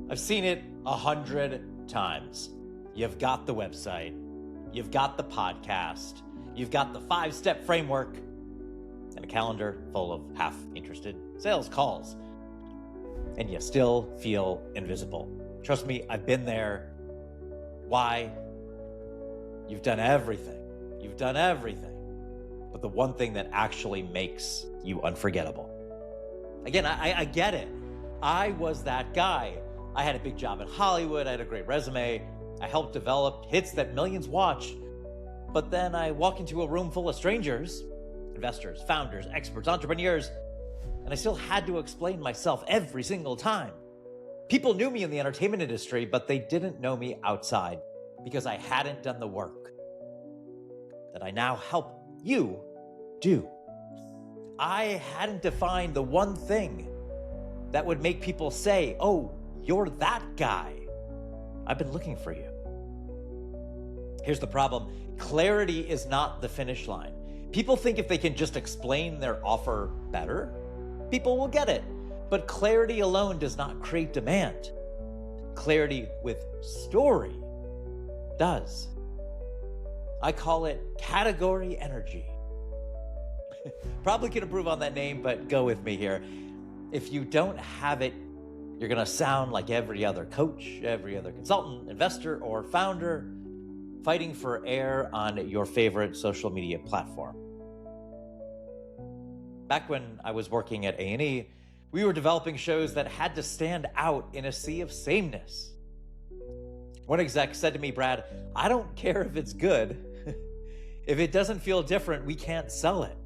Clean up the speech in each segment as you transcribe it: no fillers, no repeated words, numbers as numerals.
I've seen it 100 times. You've got the website, you've got the podcast, you've got the 5-step framework, and a calendar full of half-interested sales calls. And you still feel invisible. Trust me, I've been there. Why? You've done everything. You've done everything. But the one thing that actually makes you unforgettable. Again, I get it. I was that guy. I had a big job in Hollywood. I had a great resume. I helped develop hits that millions watched. But then I walk into a room full of strangers, investors, founders, experts, entrepreneurs, and I still had to explain myself every single time. People knew me in the entertainment industry, but they didn't know me outside because I hadn't done the work that I now help you do. I hadn't defined the one thing that would make people say, "Oh, you're that guy. I've been looking for you." Here's the problem. Clarity is not the finish line. People think if they can just explain their offer better, people will get it. But clarity alone does not create demand. Clarity with story does. I call it category energy. Probably can improve on that name, but go with me here. If you don't have it, you're going to sound like every other coach, every other consultant, investor, or founder fighting for air on your favorite social media platform. Back when I was working at O.N.L.Y, we were developing shows that had to stand out in a sea of sameness. One exec said to me, "Brad, I don't care if it's good. If it doesn't feel different, we can't sell it."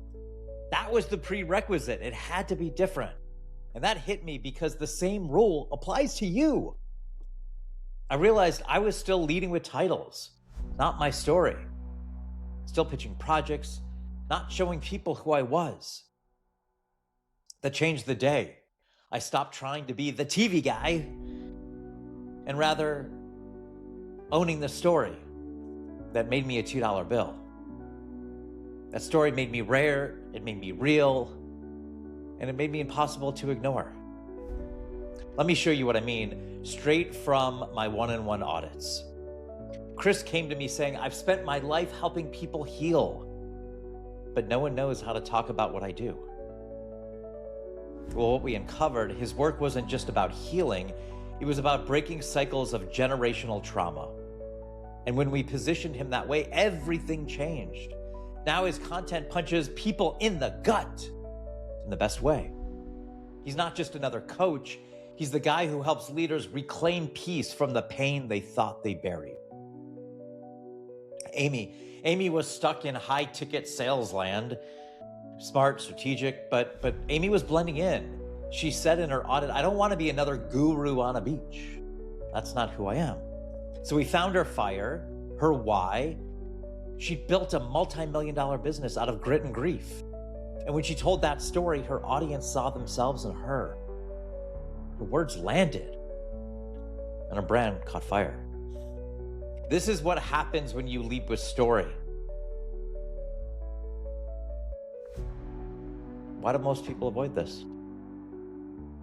That was the prerequisite. It had to be different. And that hit me because the same rule applies to you. I realized I was still leading with titles, not my story. Still pitching projects, not showing people who I was. That changed the day. I stopped trying to be the TV guy and rather owning the story that made me a $2 bill. That story made me rare, it made me real, and it made me impossible to ignore. Let me show you what I mean straight from my one-on-one audits. Chris came to me saying, "I've spent my life helping people heal, but no one knows how to talk about what I do." Well, what we uncovered, his work wasn't just about healing, it was about breaking cycles of generational trauma. And when we positioned him that way, everything changed. Now his content punches people in the gut in the best way. He's not just another coach, he's the guy who helps leaders reclaim peace from the pain they thought they buried. Amy was stuck in high-ticket sales land. Smart, strategic, but Amy was blending in. She said in her audit, "I don't want to be another guru on a beach. That's not who I am." So we found her fire, her why. She built a multi-million-dollar business out of grit and grief. And when she told that story, her audience saw themselves in her. Her words landed, and her brand caught fire. This is what happens when you lead with story. Why do most people avoid this?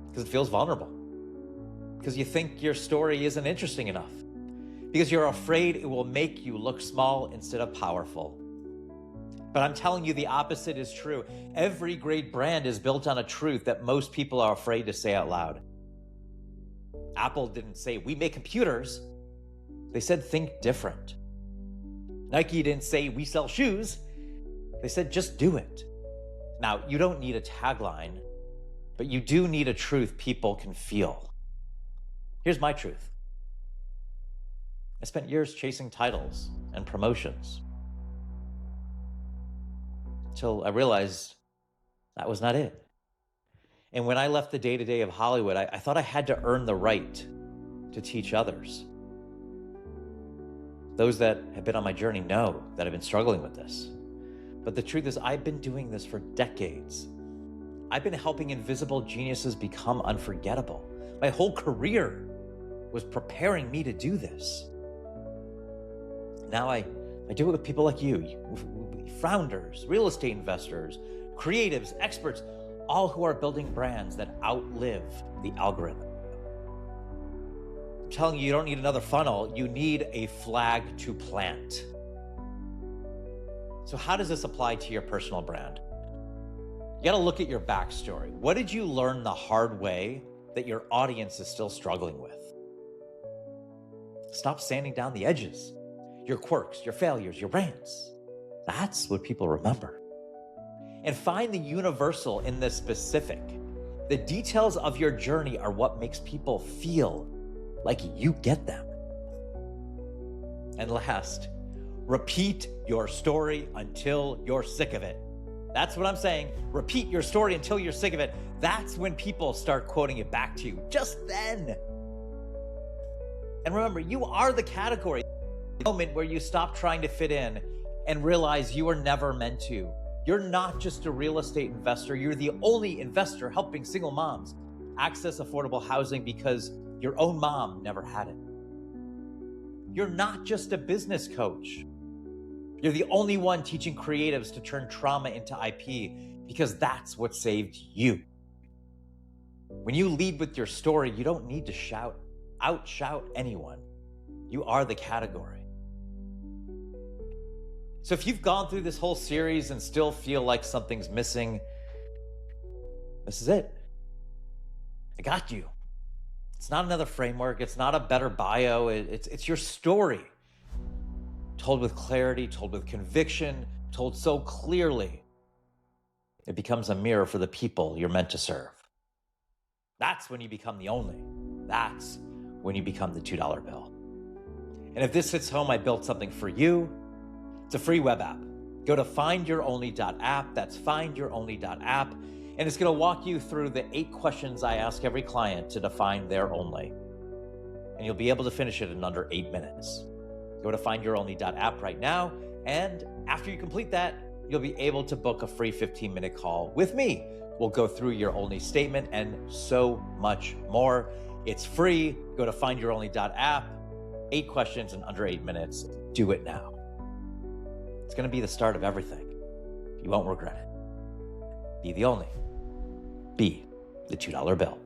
Because it feels vulnerable. Because you think your story isn't interesting enough. Because you're afraid it will make you look small instead of powerful. But I'm telling you, the opposite is true. Every great brand is built on a truth that most people are afraid to say out loud. Apple didn't say, "We make computers." They said, "Think different." Nike didn't say, "We sell shoes." They said, "Just do it." Now, you don't need a tagline, but you do need a truth people can feel. Here's my truth. I spent years chasing titles and promotions until I realized that was not it. And when I left the day-to-day of Hollywood, I thought I had to earn the right to teach others. Those that have been on my journey know that I've been struggling with this. But the truth is, I've been doing this for decades. I've been helping invisible geniuses become unforgettable. My whole career was preparing me to do this. Now I do it with people like you, founders, real estate investors, creatives, experts, all who are building brands that outlive the algorithm. I'm telling you don't need another funnel. You need a flag to plant. So how does this apply to your personal brand? You got to look at your backstory. What did you learn the hard way that your audience is still struggling with? Stop sanding down the edges. Your quirks, your failures, your rants. That's what people remember. And find the universal in the specific. The details of your journey are what makes people feel like you get them. And last, repeat your story until you're sick of it. That's what I'm saying. Repeat your story until you're sick of it. That's when people start quoting it back to you. Just then. And remember, you are the category. The moment where you stop trying to fit in and realize you were never meant to. You're not just a real estate investor. You're the only investor helping single moms access affordable housing because your own mom never had it. You're not just a business coach. You're the only one teaching creatives to turn trauma into IP because that's what saved you. When you lead with your story, you don't need to outshout anyone. You are the category. So if you've gone through this whole series and still feel like something's missing, this is it. I got you. It's not another framework. It's not a better bio. It's your story. Told with clarity, told with conviction, told so clearly, it becomes a mirror for the people you're meant to serve. That's when you become the only. That's when you become the $2 bill. And if this hits home, I built something for you. It's a free web app. Go to findyouronly.app. That's findyouronly.app. And it's going to walk you through the 8 questions I ask every client to define their only. And you'll be able to finish it in under 8 minutes. Go to findyouronly.app right now. And after you complete that, you'll be able to book a free 15-minute call with me. We'll go through your only statement and so much more. It's free. Go to findyouronly.app. 8 questions in under 8 minutes. Do it now. It's going to be the start of everything. You won't regret it. Be the only. Be the $2 bill.